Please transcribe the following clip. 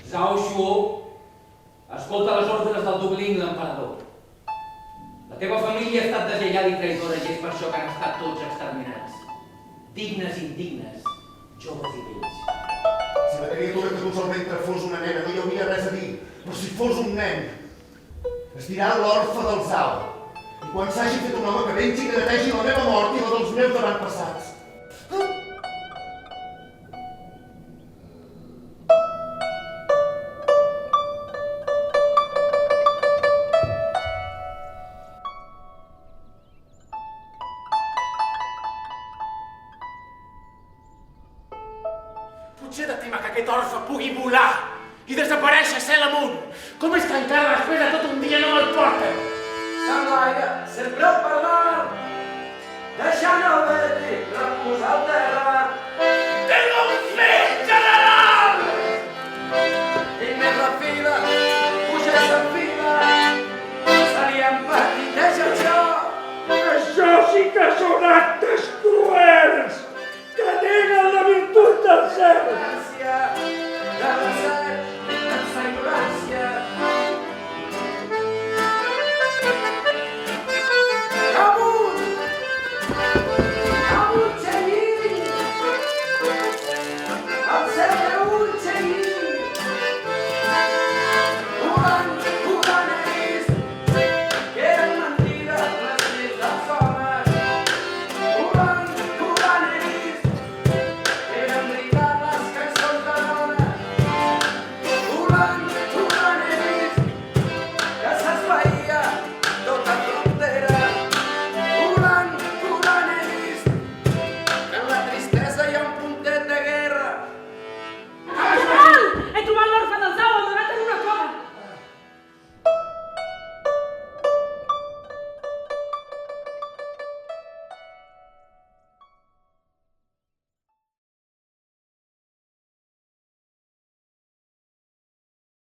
Zhao Xuo, escolta les ordres del Dublín, l'emperador. La teva família ha estat deslleial i traïdora i és per això que han estat tots exterminats. Dignes i indignes, joves i vells. Si la criatura que dus al ventre fos una nena no hi hauria res a dir, però si fos un nen, es dirà l'orfe del Zhao. I quan s'hagi fet un home que vengi que netegi la meva mort i la dels meus avantpassats. Potser t'estima que aquest orfe pugui volar i desaparèixer cel amunt. Com és que encara després de tot un dia no me'l porten? S'enlaia, sempre al parlar, deixant el Betty reposar al terra. Tinc un fill, general! I més la fila, puja s'enfila, se li empetiteix el joc. Això sí que són actes cruels, que neguen la virtut del cel. Gràcia de